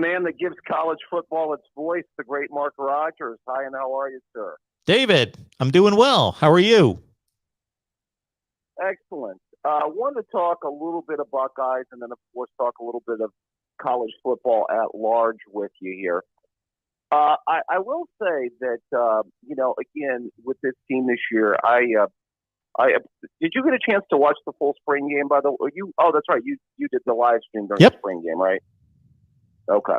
man that gives college football its voice, the great Mark Rogers. Hi, and how are you, sir? David, I'm doing well. How are you? Excellent. I want to talk a little bit of Buckeyes and then, of course, talk a little bit of college football at large with you here. I will say that, again, with this team this year, I did you get a chance to watch the full spring game, by the way? That's right. You did the live stream during the Yep. spring game, right? Okay.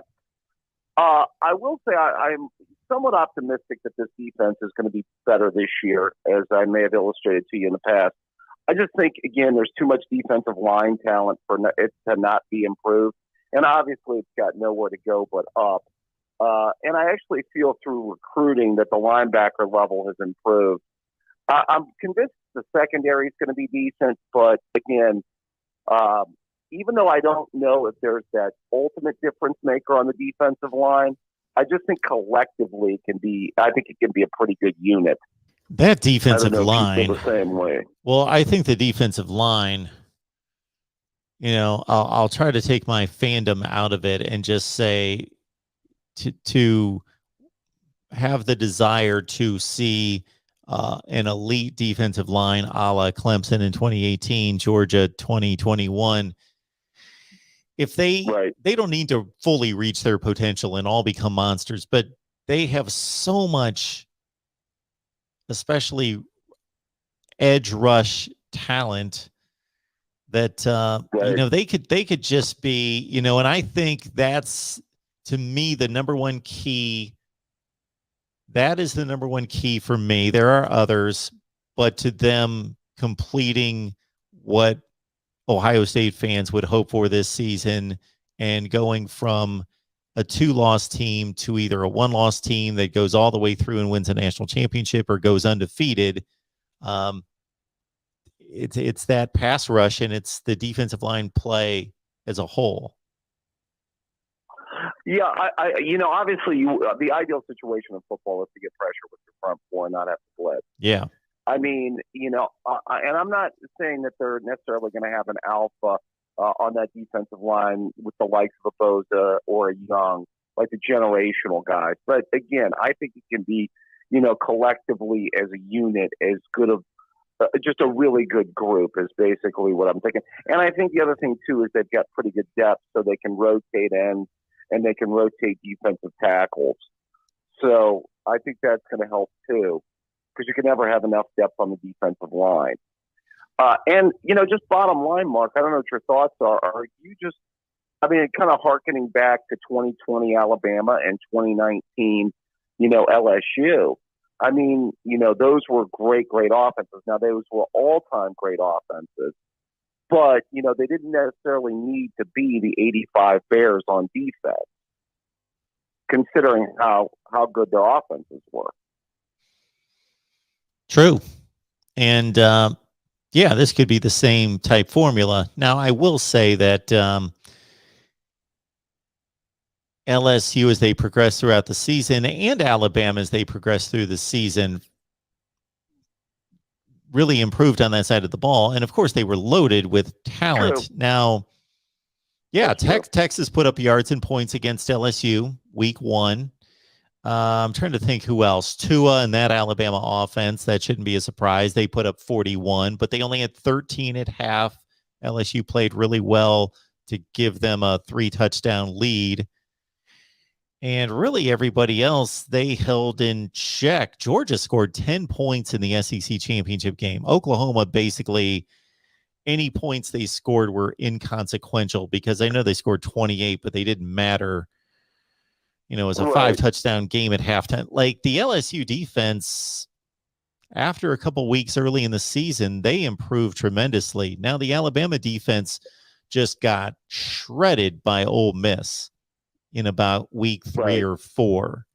I will say I'm somewhat optimistic that this defense is going to be better this year, as I may have illustrated to you in the past. I just think, again, there's too much defensive line talent for it to not be improved. And obviously, it's got nowhere to go but up. And I actually feel through recruiting that the linebacker level has improved. I'm convinced the secondary is going to be decent, but again, even though I don't know if there's that ultimate difference maker on the defensive line, I just think collectively I think it can be a pretty good unit. That defensive I don't know line. if you feel the same way. Well, I think the defensive line, I'll try to take my fandom out of it and just say to have the desire to see an elite defensive line a la Clemson in 2018, Georgia 2021. If they don't need to fully reach their potential and all become monsters, but they have so much, especially edge rush talent, that they could just be, and I think that's, to me, the number one key. That is the number one key for me. There are others, but to them completing what Ohio State fans would hope for this season and going from a 2-loss team to either a 1-loss team that goes all the way through and wins a national championship or goes undefeated. It's that pass rush and it's the defensive line play as a whole. Yeah, obviously the ideal situation in football is to get pressure with your front four and not have to blitz. Yeah. I mean, and I'm not saying that they're necessarily going to have an alpha on that defensive line with the likes of a Boza or a Young, like the generational guys. But again, I think it can be, collectively as a unit, as good of just a really good group is basically what I'm thinking. And I think the other thing, too, is they've got pretty good depth, so they can rotate ends and they can rotate defensive tackles. So I think that's going to help, too, because you can never have enough depth on the defensive line. And, just bottom line, Mark, I don't know what your thoughts are. Are you just, kind of hearkening back to 2020 Alabama and 2019, LSU. Those were great, great offenses. Now, those were all-time great offenses. But, they didn't necessarily need to be the 85 Bears on defense, considering how good their offenses were. True. And, this could be the same type formula. Now, I will say that LSU, as they progress throughout the season, and Alabama, as they progress through the season, really improved on that side of the ball. And, of course, they were loaded with talent. True. Now, Texas put up yards and points against LSU week 1. I'm trying to think who else. Tua and that Alabama offense, that shouldn't be a surprise. They put up 41, but they only had 13 at half. LSU played really well to give them a 3-touchdown lead. And really everybody else, they held in check. Georgia scored 10 points in the SEC championship game. Oklahoma, basically, any points they scored were inconsequential because I know they scored 28, but they didn't matter. It was a 5-touchdown game at halftime. Like the LSU defense, after a couple weeks early in the season, they improved tremendously. Now the Alabama defense just got shredded by Ole Miss in about week 3 or 4.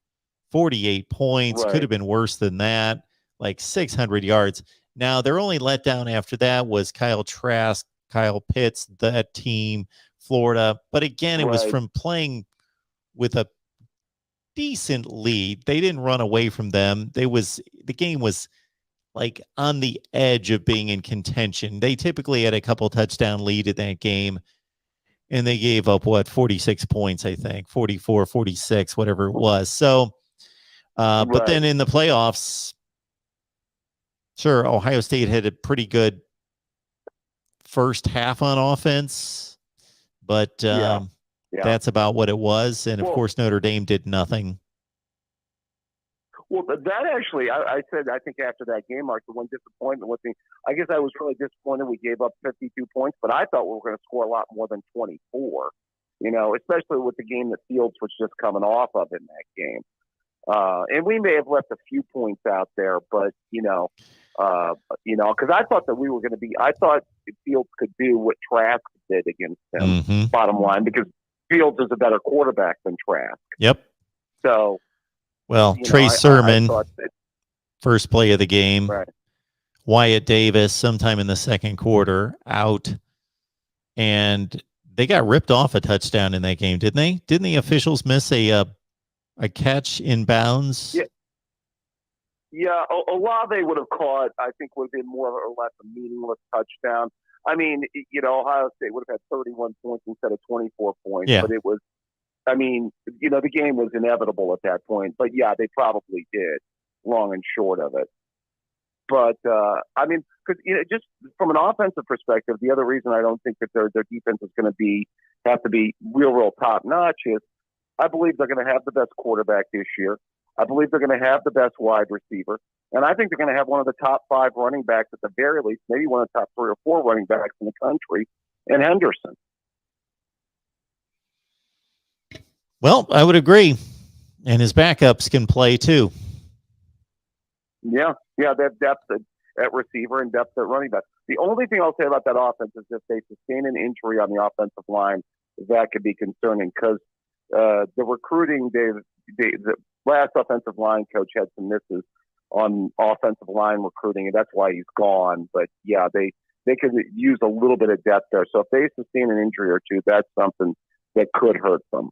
48 points, could have been worse than that, like 600 yards. Now, their only letdown after that was Kyle Trask, Kyle Pitts, that team, Florida. But again, it was from playing with a decent lead. They didn't run away from them. The game was like on the edge of being in contention. They typically had a couple touchdown lead in that game. and they gave up 46 points, I think, 44, 46, whatever it was. So, but then in the playoffs, sure, Ohio State had a pretty good first half on offense, but that's about what it was. And of course, Notre Dame did nothing. Well, that actually, I said, I think after that game, Mark, the one disappointment was I guess I was really disappointed we gave up 52 points, but I thought we were going to score a lot more than 24, especially with the game that Fields was just coming off of in that game. And we may have left a few points out there, but, because I thought that we were going to I thought Fields could do what Trask did against him, bottom line, because Fields is a better quarterback than Trask. Yep. So, well, Trey Sermon, first play of the game. Right. Wyatt Davis, sometime in the second quarter, out. And they got ripped off a touchdown in that game, didn't they? Didn't the officials miss a catch in bounds? Yeah, Olave would have caught, I think, would have been more or less a meaningless touchdown. I mean, Ohio State would have had 31 points instead of 24 points. Yeah. But it was, the game was inevitable at that point. But, yeah, they probably did, long and short of it. But, because, just from an offensive perspective, the other reason I don't think that their defense is going to have to be real top-notch is I believe they're going to have the best quarterback this year. I believe they're going to have the best wide receiver. And I think they're going to have one of the top 5 running backs at the very least, maybe one of the top 3 or 4 running backs in the country, and Henderson. Well, I would agree. And his backups can play too. Yeah, they have depth at receiver and depth at running back. The only thing I'll say about that offense is if they sustain an injury on the offensive line, that could be concerning because the recruiting, the last offensive line coach had some misses on offensive line recruiting, and that's why he's gone. But, yeah, they could use a little bit of depth there. So if they sustain an injury or two, that's something that could hurt them.